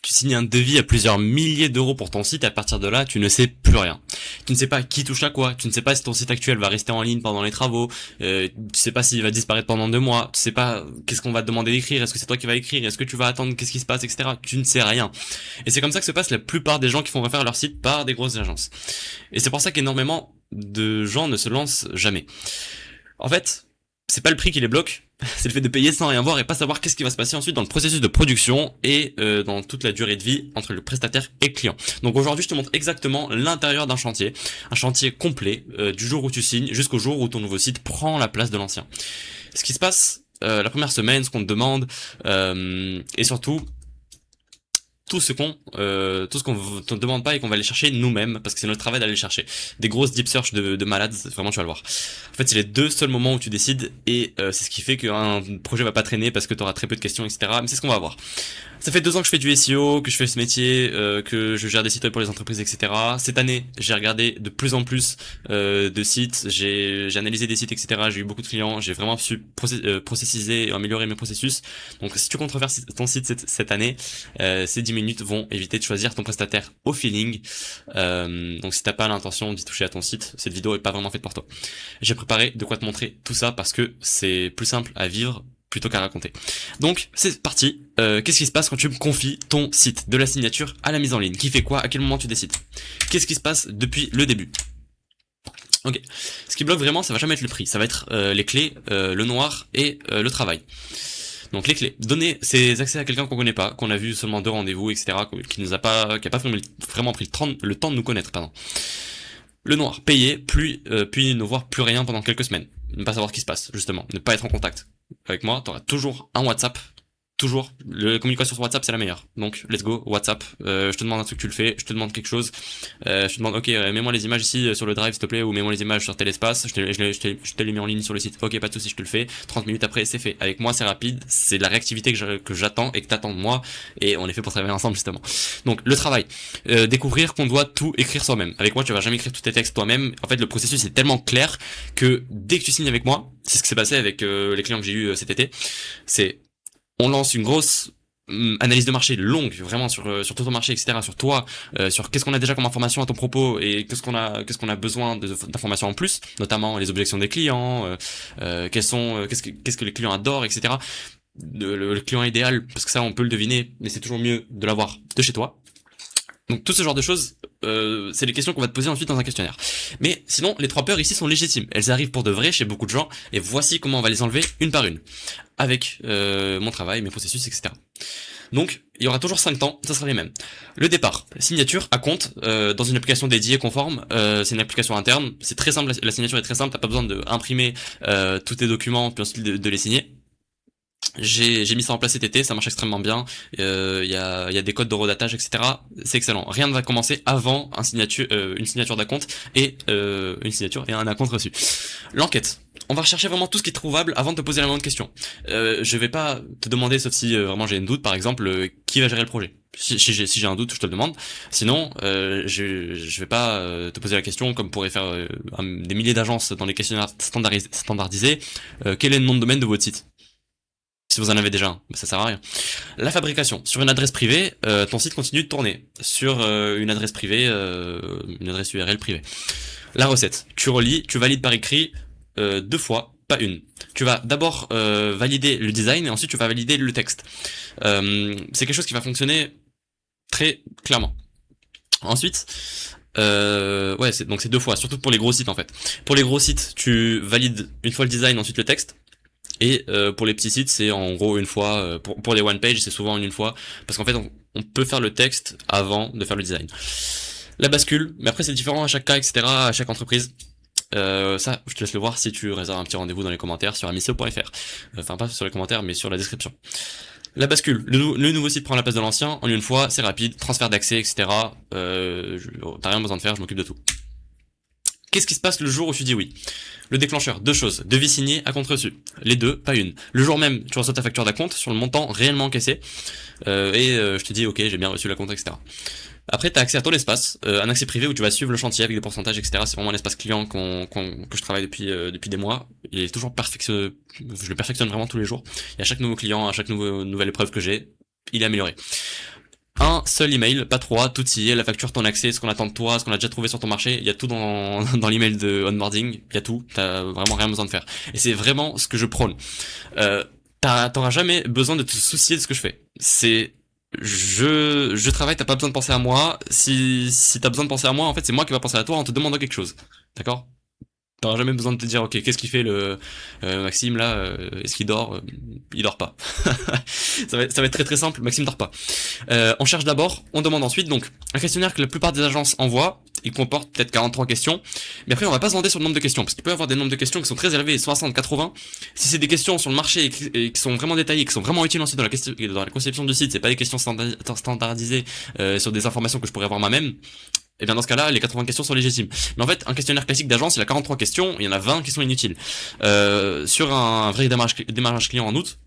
Tu signes un devis à plusieurs milliers d'euros pour ton site, et à partir de là, tu ne sais plus rien. Tu ne sais pas qui touche à quoi, tu ne sais pas si ton site actuel va rester en ligne pendant les travaux, tu sais pas s'il va disparaître pendant 2 mois, tu sais pas qu'est-ce qu'on va te demander d'écrire, est-ce que c'est toi qui vas écrire, est-ce que tu vas attendre, qu'est-ce qui se passe, etc. Tu ne sais rien. Et c'est comme ça que se passe la plupart des gens qui font refaire leur site par des grosses agences. Et c'est pour ça qu'énormément de gens ne se lancent jamais. En fait, c'est pas le prix qui les bloque, c'est le fait de payer sans rien voir et pas savoir qu'est-ce qui va se passer ensuite dans le processus de production et dans toute la durée de vie entre le prestataire et le client. Donc aujourd'hui, je te montre exactement l'intérieur d'un chantier, un chantier complet, du jour où tu signes jusqu'au jour où ton nouveau site prend la place de l'ancien. Ce qui se passe la première semaine, ce qu'on te demande, et surtout tout ce qu'on te demande pas et qu'on va aller chercher nous-mêmes parce que c'est notre travail d'aller le chercher. Des grosses deep search de malades, vraiment tu vas le voir. En fait, c'est les deux seuls moments où tu décides et c'est ce qui fait qu'un projet va pas traîner parce que tu auras très peu de questions, etc. Mais c'est ce qu'on va voir. Ça fait 2 ans que je fais du SEO, que je fais ce métier, que je gère des sites web pour les entreprises, etc. Cette année, j'ai regardé de plus en plus de sites, j'ai analysé des sites, etc. J'ai eu beaucoup de clients, j'ai vraiment su processiser et améliorer mes processus. Donc si tu comptes refaire ton site cette année, ces 10 minutes vont éviter de choisir ton prestataire au feeling. Donc si t'as pas l'intention d'y toucher à ton site, cette vidéo est pas vraiment faite pour toi. J'ai préparé de quoi te montrer tout ça parce que c'est plus simple à vivre plutôt qu'à raconter. Donc c'est parti. Qu'est-ce qui se passe quand tu me confies ton site, de la signature à la mise en ligne? Qui fait quoi? À quel moment tu décides? Qu'est-ce qui se passe depuis le début? Ok. Ce qui bloque vraiment, ça va jamais être le prix, ça va être les clés, le noir et le travail. Donc les clés, donner ces accès à quelqu'un qu'on connaît pas, qu'on a vu seulement 2 rendez-vous, etc., qui a pas vraiment pris le temps de nous connaître, pardon. Le noir, payer, puis ne voir plus rien pendant quelques semaines. Ne pas savoir ce qui se passe, justement. Ne pas être en contact. Avec moi, t'auras toujours un WhatsApp. Toujours. La communication sur WhatsApp, c'est la meilleure. Donc, let's go, WhatsApp. Je te demande un truc, tu le fais. Je te demande quelque chose. Je te demande, ok, mets-moi les images ici sur le drive, s'il te plaît, ou mets-moi les images sur tel espace. Je te les mets en ligne sur le site. Ok, pas de souci, je te le fais. 30 minutes après, c'est fait. Avec moi, c'est rapide. C'est de la réactivité que j'attends et que t'attends de moi. Et on est fait pour travailler ensemble, justement. Donc, le travail. Découvrir qu'on doit tout écrire soi-même. Avec moi, tu vas jamais écrire tous tes textes toi-même. En fait, le processus est tellement clair que dès que tu signes avec moi, c'est ce qui s'est passé avec les clients que j'ai eu cet été. On lance une grosse analyse de marché longue, vraiment sur tout ton marché, etc., sur toi, sur qu'est-ce qu'on a déjà comme information à ton propos et qu'est-ce qu'on a besoin d'informations en plus, notamment les objections des clients, qu'est-ce que les clients adorent, etc. Le client idéal, parce que ça on peut le deviner, mais c'est toujours mieux de l'avoir de chez toi. Donc tout ce genre de choses, c'est les questions qu'on va te poser ensuite dans un questionnaire. Mais sinon, les 3 peurs ici sont légitimes. Elles arrivent pour de vrai chez beaucoup de gens, et voici comment on va les enlever une par une. Avec mon travail, mes processus, etc. Donc, il y aura toujours 5 temps, ça sera les mêmes. Le départ, signature à compte, dans une application dédiée conforme, c'est une application interne, c'est très simple, la signature est très simple, t'as pas besoin d'imprimer tous tes documents, puis ensuite de les signer. J'ai mis ça en place cet été, ça marche extrêmement bien. Il y a des codes de redatage, etc. C'est excellent. Rien ne va commencer avant une signature d'acompte et une signature et un acompte reçu. L'enquête. On va rechercher vraiment tout ce qui est trouvable avant de te poser la moindre question. Je vais pas te demander, sauf si vraiment j'ai un doute, par exemple, qui va gérer le projet. Si j'ai un doute, je te le demande. Sinon, je vais pas te poser la question comme pourraient faire des milliers d'agences dans les questionnaires standardisés. Quel est le nom de domaine de votre site? Si vous en avez déjà un, ça sert à rien. La fabrication. Sur une adresse privée, ton site continue de tourner. Sur une adresse privée, une adresse URL privée. La recette. Tu relis, tu valides par écrit 2 fois, pas une. Tu vas d'abord valider le design et ensuite tu vas valider le texte. C'est quelque chose qui va fonctionner très clairement. Ensuite, donc c'est 2 fois, surtout pour les gros sites en fait. Pour les gros sites, tu valides une fois le design, ensuite le texte. Et pour les petits sites, c'est en gros une fois. Pour les one page, c'est souvent une fois, parce qu'en fait, on peut faire le texte avant de faire le design. La bascule, mais après c'est différent à chaque cas, etc., à chaque entreprise. Ça, je te laisse le voir si tu réserves un petit rendez-vous dans les commentaires sur amico.fr. Enfin, pas sur les commentaires, mais sur la description. La bascule, le nouveau site prend la place de l'ancien, en une fois, c'est rapide, transfert d'accès, etc. T'as rien besoin de faire, je m'occupe de tout. Qu'est-ce qui se passe le jour où tu dis oui? Le déclencheur, 2 choses. Devis signé, à compte reçu. Les deux, pas une. Le jour même, tu reçois ta facture d'acompte sur le montant réellement encaissé. Je te dis, ok, j'ai bien reçu l'acompte, etc. Après, t'as accès à ton espace, un accès privé où tu vas suivre le chantier avec des pourcentages, etc. C'est vraiment l'espace client que je travaille depuis des mois. Il est toujours je le perfectionne vraiment tous les jours. Et à chaque nouveau client, à chaque nouvelle épreuve que j'ai, il est amélioré. un seul email, pas trois, tout y est, la facture, ton accès, ce qu'on attend de toi, ce qu'on a déjà trouvé sur ton marché, il y a tout dans, dans l'email de onboarding, il y a tout, t'as vraiment rien besoin de faire. Et c'est vraiment ce que je prône. T'auras jamais besoin de te soucier de ce que je fais. Je travaille, t'as pas besoin de penser à moi. Si t'as besoin de penser à moi, en fait, c'est moi qui va penser à toi en te demandant quelque chose. D'accord? T'auras jamais besoin de te dire, ok, qu'est-ce qu'il fait le Maxime là, est-ce qu'il dort? Il dort pas. Ça va être très très simple, Maxime dort pas. On cherche d'abord, on demande ensuite, donc un questionnaire que la plupart des agences envoient, il comporte peut-être 43 questions, mais après on va pas se demander sur le nombre de questions, parce qu'il peut y avoir des nombres de questions qui sont très élevés, 60, 80. Si c'est des questions sur le marché et qui sont vraiment détaillées, qui sont vraiment utiles ensuite dans la conception du site, c'est pas des questions standardisées sur des informations que je pourrais avoir moi-même, et bien dans ce cas-là, les 80 questions sont légitimes. Mais en fait, un questionnaire classique d'agence, il a 43 questions, il y en a 20 qui sont inutiles. Sur un vrai démarrage client en août,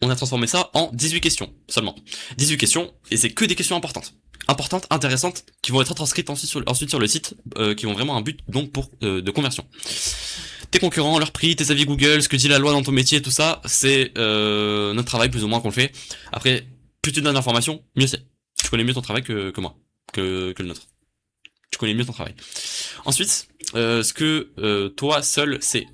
on a transformé ça en 18 questions seulement. 18 questions, et c'est que des questions importantes. Importantes, intéressantes, qui vont être transcrites ensuite sur le site, qui ont vraiment un but donc pour de conversion. Tes concurrents, leur prix, tes avis Google, ce que dit la loi dans ton métier, tout ça, c'est notre travail plus ou moins qu'on le fait. Après, plus tu donnes d'informations, mieux c'est. Tu connais mieux ton travail que moi, que le nôtre. Tu connais mieux ton travail. Ensuite, ce que toi seul sais.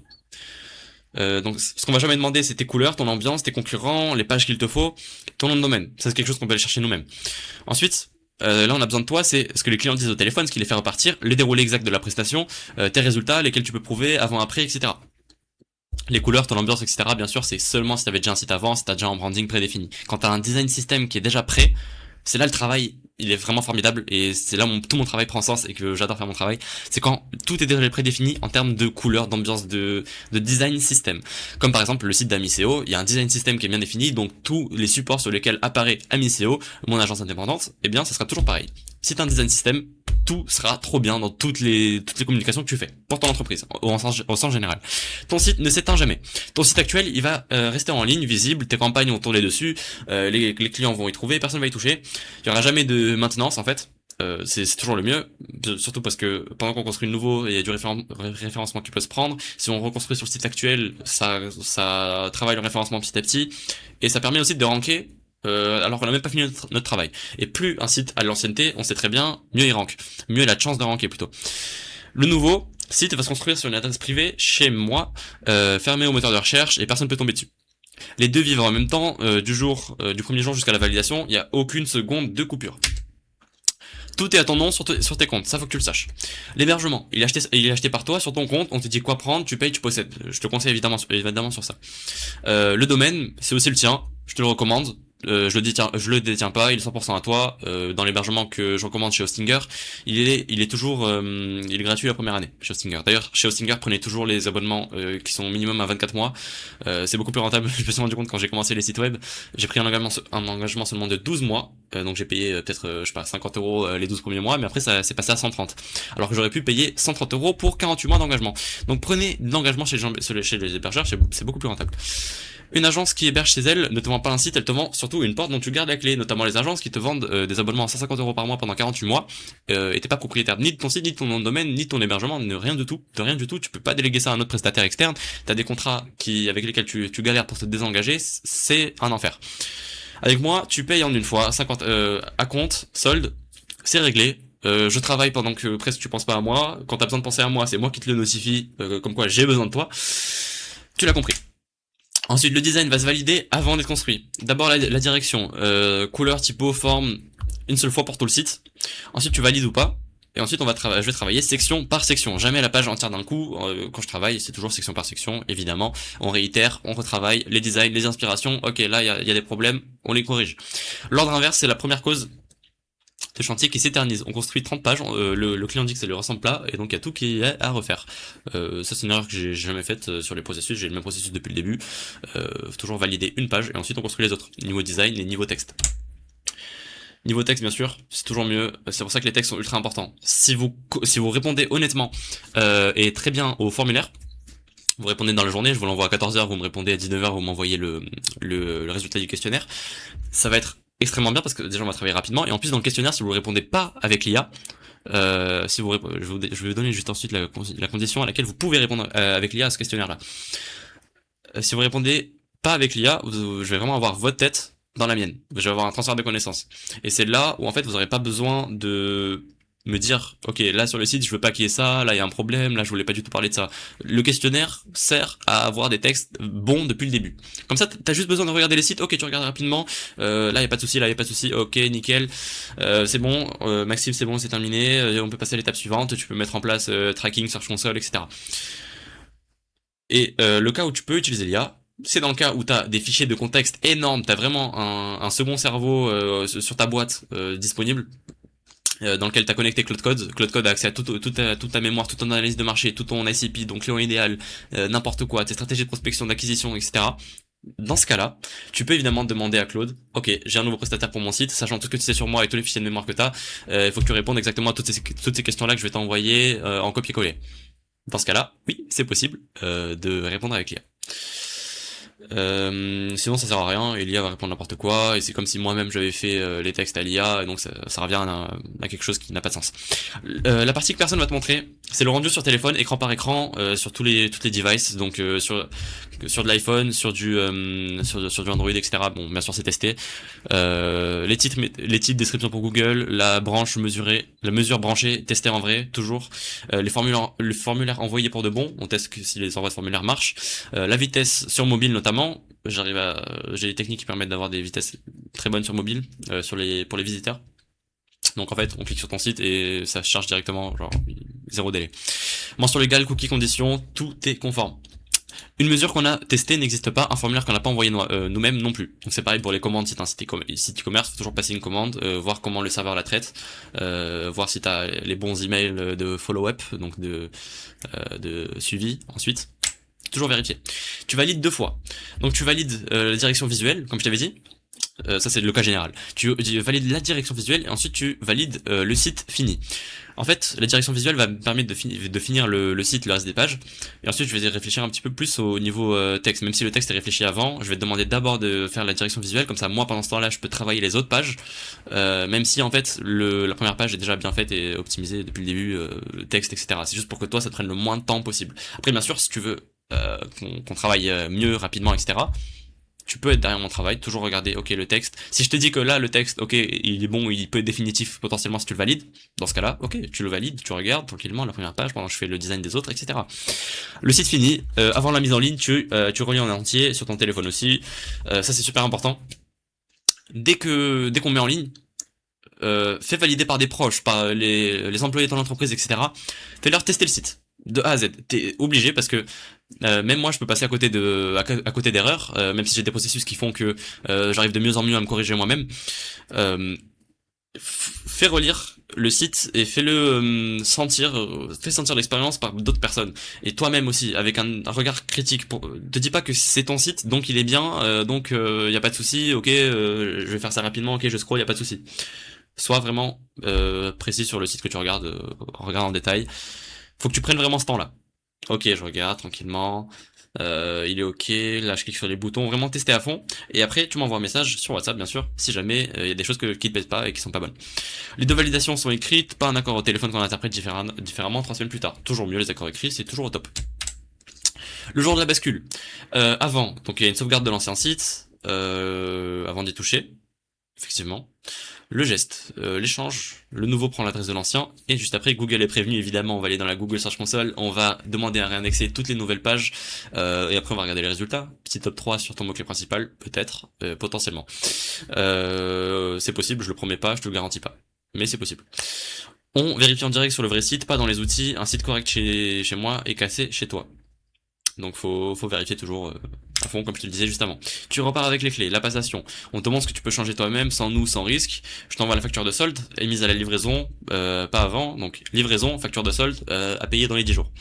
Donc ce qu'on va jamais demander, c'est tes couleurs, ton ambiance, tes concurrents, les pages qu'il te faut, ton nom de domaine. Ça c'est quelque chose qu'on peut aller chercher nous-mêmes. Ensuite, là on a besoin de toi, c'est ce que les clients disent au téléphone, ce qui les fait repartir, le déroulé exact de la prestation, tes résultats, lesquels tu peux prouver avant, après, etc. Les couleurs, ton ambiance, etc. Bien sûr, c'est seulement si t'avais déjà un site avant, si t'as déjà un branding prédéfini. Quand t'as un design system qui est déjà prêt, c'est là le travail, il est vraiment formidable et c'est là où tout mon travail prend sens et que j'adore faire mon travail. C'est quand tout est déjà prédéfini en termes de couleurs, d'ambiance, de design system. Comme par exemple le site d'Amiseo, il y a un design system qui est bien défini, donc tous les supports sur lesquels apparaît Amiseo, mon agence indépendante, eh bien ça sera toujours pareil. Si t'as un design system, tout sera trop bien dans toutes les communications que tu fais pour ton entreprise au sens général. Ton site ne s'éteint jamais. Ton site actuel, il va rester en ligne, visible, tes campagnes vont tourner dessus, les clients vont y trouver, personne va y toucher. Il y aura jamais de maintenance en fait. C'est toujours le mieux, surtout parce que pendant qu'on construit le nouveau, il y a du référencement qui peut se prendre. Si on reconstruit sur le site actuel, ça travaille le référencement petit à petit, et ça permet aussi de ranker alors qu'on n'a même pas fini notre travail. Et plus un site a de l'ancienneté, on sait très bien, mieux il rank. Mieux il a de chance de ranker plutôt. Le nouveau site va se construire sur une adresse privée chez moi, fermé au moteur de recherche et personne ne peut tomber dessus. Les deux vivent en même temps, du premier jour jusqu'à la validation, il n'y a aucune seconde de coupure. Tout est à ton nom sur tes comptes, ça faut que tu le saches. L'hébergement, il est acheté par toi sur ton compte, on te dit quoi prendre, tu payes, tu possèdes. Je te conseille évidemment sur ça. Le domaine, c'est aussi le tien, je te le recommande. Je le détiens pas, il est 100% à toi. Dans l'hébergement que je recommande chez Hostinger, il est toujours il est gratuit la première année chez Hostinger. D'ailleurs, chez Hostinger, prenez toujours les abonnements qui sont minimum à 24 mois. C'est beaucoup plus rentable. Je me suis rendu compte quand j'ai commencé les sites web, j'ai pris un engagement seulement de 12 mois. Donc j'ai payé peut-être je sais pas 50 € les 12 premiers mois, mais après ça c'est passé à 130. Alors que j'aurais pu payer 130 € pour 48 mois d'engagement. Donc prenez de l'engagement chez les hébergeurs, c'est beaucoup plus rentable. Une agence qui héberge chez elle ne te vend pas un site, elle te vend surtout une porte dont tu gardes la clé, notamment les agences qui te vendent des abonnements à 150 € par mois pendant 48 mois, et t'es pas propriétaire ni de ton site, ni de ton nom de domaine, ni de ton hébergement, de rien du tout, tu peux pas déléguer ça à un autre prestataire externe, t'as des contrats avec lesquels tu galères pour te désengager, c'est un enfer. Avec moi, tu payes en une fois, 50 à compte, solde, c'est réglé. Je travaille pendant que presque tu penses pas à moi, quand t'as besoin de penser à moi, c'est moi qui te le notifie, comme quoi j'ai besoin de toi, tu l'as compris. Ensuite, le design va se valider avant d'être construit. D'abord la direction, couleur, typo, forme, une seule fois pour tout le site. Ensuite, tu valides ou pas. Et ensuite, je vais travailler section par section. Jamais la page entière d'un coup. Quand je travaille, c'est toujours section par section, évidemment. On réitère, on retravaille les designs, les inspirations. Ok, là, il y a des problèmes, on les corrige. L'ordre inverse, c'est la première cause de chantier qui s'éternise. On construit 30 pages, le client dit que ça lui ressemble pas, et donc il y a tout qui est à refaire. Ça c'est une erreur que j'ai jamais faite sur les processus, j'ai le même processus depuis le début. Faut toujours valider une page, et ensuite on construit les autres. Niveau design et niveau texte. Niveau texte, bien sûr, c'est toujours mieux. C'est pour ça que les textes sont ultra importants. Si vous répondez honnêtement et très bien au formulaire, vous répondez dans la journée, je vous l'envoie à 14h, vous me répondez à 19h, vous m'envoyez le résultat du questionnaire. Ça va être extrêmement bien parce que déjà on va travailler rapidement, et en plus dans le questionnaire, si vous ne répondez pas avec l'IA, je vais vous donner juste ensuite la condition à laquelle vous pouvez répondre avec l'IA à ce questionnaire là. Si vous répondez pas avec l'IA, je vais vraiment avoir votre tête dans la mienne. Je vais avoir un transfert de connaissances. Et c'est là où en fait vous n'aurez pas besoin de me dire, ok, là sur le site je veux pas qu'il y ait ça, là il y a un problème, là je voulais pas du tout parler de ça. Le questionnaire sert à avoir des textes bons depuis le début. Comme ça t'as juste besoin de regarder les sites, ok tu regardes rapidement, là y a pas de souci, là y a pas de souci, ok nickel, c'est bon, Maxime c'est bon, c'est terminé, on peut passer à l'étape suivante, tu peux mettre en place tracking, search console, etc. Et le cas où tu peux utiliser l'IA, c'est dans le cas où tu as des fichiers de contexte énormes, tu as vraiment un second cerveau sur ta boîte disponible, dans lequel tu as connecté Cloud Code. Cloud Code a accès à toute ta mémoire, toute ton analyse de marché, tout ton ICP, donc client idéal, n'importe quoi, tes stratégies de prospection, d'acquisition, etc. Dans ce cas-là, tu peux évidemment demander à Claude, ok, j'ai un nouveau prestataire pour mon site, sachant tout ce que tu sais sur moi et tous les fichiers de mémoire que tu as, il faut que tu répondes exactement à toutes ces questions-là que je vais t'envoyer en copier-coller. Dans ce cas-là, oui, c'est possible de répondre avec l'IA. Sinon ça sert à rien, et l'IA va répondre n'importe quoi, et c'est comme si moi-même j'avais fait les textes à l'IA, et donc ça revient à quelque chose qui n'a pas de sens. La partie que personne va te montrer, c'est le rendu sur téléphone, écran par écran, sur toutes les devices, donc sur de l'iPhone, sur du Android, etc. Bon, bien sûr c'est testé. Les titres, description pour Google, la mesure branchée, testée en vrai, toujours. Le formulaire envoyé pour de bon, on teste que si les envois de formulaire marchent. La vitesse sur mobile notamment, j'ai des techniques qui permettent d'avoir des vitesses très bonnes sur mobile, pour les visiteurs. Donc en fait, on clique sur ton site et ça charge directement, genre zéro délai. Mention légale, cookie, conditions, tout est conforme. Une mesure qu'on a testée n'existe pas, un formulaire qu'on n'a pas envoyé nous-mêmes non plus. Donc c'est pareil pour les commandes, si t'as un site e-commerce, faut toujours passer une commande, voir comment le serveur la traite, voir si t'as les bons emails de follow-up, donc de suivi ensuite. Toujours vérifier. Tu valides 2 fois. Donc tu valides la direction visuelle, comme je t'avais dit. Ça c'est le cas général. Tu valides la direction visuelle et ensuite tu valides le site fini. En fait, la direction visuelle va me permettre de finir le site, le reste des pages. Et ensuite, je vais réfléchir un petit peu plus au niveau texte. Même si le texte est réfléchi avant, je vais te demander d'abord de faire la direction visuelle. Comme ça, moi, pendant ce temps-là, je peux travailler les autres pages. Même si, en fait, la première page est déjà bien faite et optimisée depuis le début, le texte, etc. C'est juste pour que toi, ça te prenne le moins de temps possible. Après, bien sûr, si tu veux qu'on travaille mieux, rapidement, etc., tu peux être derrière mon travail, toujours regarder, ok, le texte. Si je te dis que là, le texte, ok, il est bon, il peut être définitif potentiellement si tu le valides, dans ce cas-là, ok, tu le valides, tu regardes tranquillement la première page pendant que je fais le design des autres, etc. Le site fini, avant la mise en ligne, tu relis en entier, sur ton téléphone aussi, ça c'est super important. Dès qu'on met en ligne, fais valider par des proches, par les employés de ton entreprise, etc. Fais-leur tester le site de A à Z. T'es obligé parce que même moi je peux passer à côté d'erreurs, même si j'ai des processus qui font que j'arrive de mieux en mieux à me corriger moi-même. Fais relire le site et fais sentir l'expérience par d'autres personnes et toi-même aussi avec un regard critique. Te dis pas que c'est ton site donc il est bien, donc y a pas de souci, ok, je vais faire ça rapidement, ok, je scroll, y a pas de souci. Sois vraiment précis sur le site que tu regardes, regarde en détail. Faut que tu prennes vraiment ce temps-là. Ok, je regarde tranquillement. Il est ok. Là, je clique sur les boutons, vraiment tester à fond. Et après, tu m'envoies un message sur WhatsApp, bien sûr, si jamais il y a des choses qui te plaisent pas et qui sont pas bonnes. Les 2 validations sont écrites, pas un accord au téléphone qu'on interprète différemment 3 semaines plus tard. Toujours mieux les accords écrits, c'est toujours au top. Le jour de la bascule. Avant, donc il y a une sauvegarde de l'ancien site, avant d'y toucher. Effectivement. Le geste, l'échange, le nouveau prend l'adresse de l'ancien, et juste après, Google est prévenu, évidemment, on va aller dans la Google Search Console, on va demander à réindexer toutes les nouvelles pages, et après on va regarder les résultats. Petit top 3 sur ton mot-clé principal, peut-être, potentiellement. C'est possible, je le promets pas, je te le garantis pas. Mais c'est possible. On vérifie en direct sur le vrai site, pas dans les outils, un site correct chez moi est cassé chez toi. Donc faut vérifier toujours à fond comme je te le disais juste avant. Tu repars avec les clés, la passation. On te demande ce que tu peux changer toi-même, sans nous, sans risque. Je t'envoie la facture de solde, émise à la livraison, pas avant. Donc livraison, facture de solde, à payer dans les 10 jours.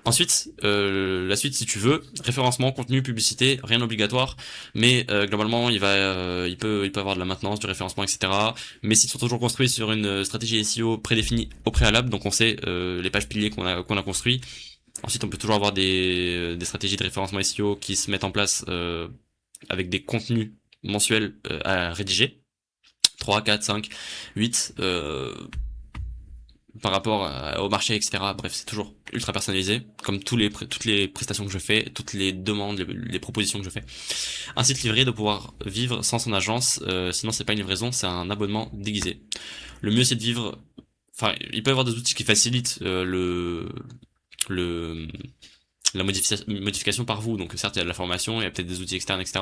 Ensuite, la suite si tu veux, référencement, contenu, publicité, rien d'obligatoire, mais globalement il peut avoir de la maintenance, du référencement, etc. Mes sites sont toujours construits sur une stratégie SEO prédéfinie au préalable, donc on sait les pages piliers qu'on a construit. Ensuite, on peut toujours avoir des stratégies de référencement SEO qui se mettent en place avec des contenus mensuels à rédiger. 3, 4, 5, 8. par rapport au marché, etc. Bref, c'est toujours ultra personnalisé, comme toutes les prestations que je fais, toutes les demandes, les propositions que je fais. Un site livré doit pouvoir vivre sans son agence, sinon c'est pas une livraison, c'est un abonnement déguisé. Le mieux c'est de vivre, enfin, il peut y avoir des outils qui facilitent le la modification par vous. Donc certes il y a de la formation, il y a peut-être des outils externes, etc.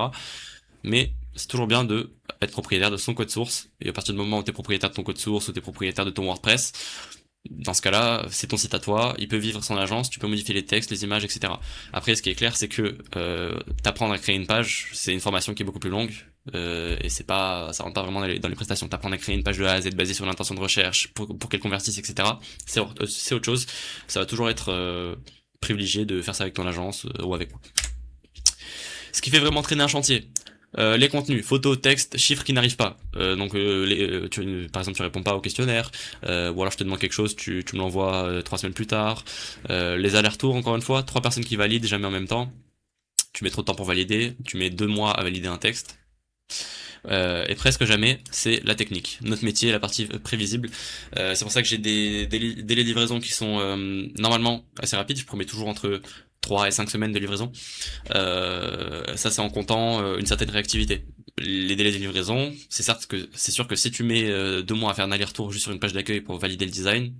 Mais c'est toujours bien de être propriétaire de son code source. Et à partir du moment où tu es propriétaire de ton code source ou tu es propriétaire de ton WordPress, dans ce cas-là, c'est ton site à toi, il peut vivre sans agence, tu peux modifier les textes, les images, etc. Après, ce qui est clair, c'est que t'apprendre à créer une page, c'est une formation qui est beaucoup plus longue, et c'est pas, ça rentre pas vraiment dans les prestations. T'apprendre à créer une page de A à Z basée sur l'intention de recherche, pour qu'elle convertisse, etc. C'est autre chose. Ça va toujours être privilégié de faire ça avec ton agence ou avec moi. Ce qui fait vraiment traîner un chantier. Les contenus, photos, textes, chiffres qui n'arrivent pas. Par exemple, tu réponds pas au questionnaire, ou alors je te demande quelque chose, tu me l'envoies 3 semaines plus tard. Les allers-retours, encore une fois, 3 personnes qui valident jamais en même temps. Tu mets trop de temps pour valider, tu mets 2 mois à valider un texte. Et presque jamais, c'est la technique. Notre métier, la partie prévisible. C'est pour ça que j'ai des délais de livraison qui sont normalement assez rapides. Je promets toujours entre 3 et 5 semaines de livraison. Ça, c'est en comptant une certaine réactivité. Les délais de livraison, c'est sûr que si tu mets 2 mois à faire un aller-retour juste sur une page d'accueil pour valider le design,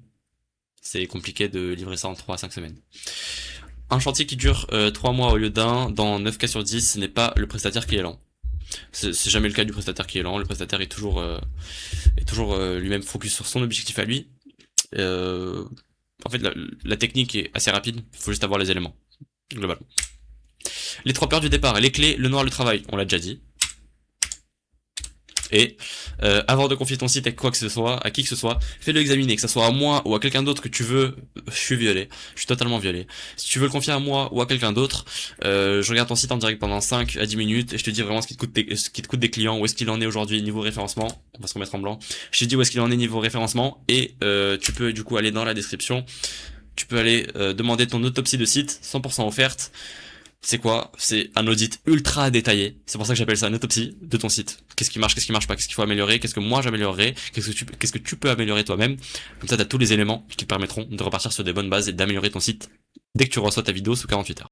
c'est compliqué de livrer ça en 3 à 5 semaines. Un chantier qui dure 3 mois au lieu d'un, dans 9 cas sur 10, ce n'est pas le prestataire qui est lent. C'est jamais le cas du prestataire qui est lent. Le prestataire est toujours lui-même focus sur son objectif à lui. En fait, la technique est assez rapide. Il faut juste avoir les éléments globalement. Les 3 peurs du départ, les clés, le noir, le travail. On l'a déjà dit. Et avant de confier ton site à quoi que ce soit, à qui que ce soit, fais-le examiner, que ce soit à moi ou à quelqu'un d'autre que tu veux. Je suis violé, je suis totalement violé. Si tu veux le confier à moi ou à quelqu'un d'autre, je regarde ton site en direct pendant 5 à 10 minutes et je te dis vraiment ce qui te coûte des clients, où est-ce qu'il en est aujourd'hui niveau référencement. On va se remettre en blanc. Je te dis où est-ce qu'il en est niveau référencement et tu peux du coup aller dans la description. Tu peux aller demander ton autopsie de site, 100% offerte. C'est quoi? C'est un audit ultra détaillé. C'est pour ça que j'appelle ça une autopsie de ton site. Qu'est-ce qui marche pas? Qu'est-ce qu'il faut améliorer? Qu'est-ce que moi j'améliorerai? Qu'est-ce que tu peux améliorer toi-même? Comme ça, t'as tous les éléments qui te permettront de repartir sur des bonnes bases et d'améliorer ton site dès que tu reçois ta vidéo sous 48 heures.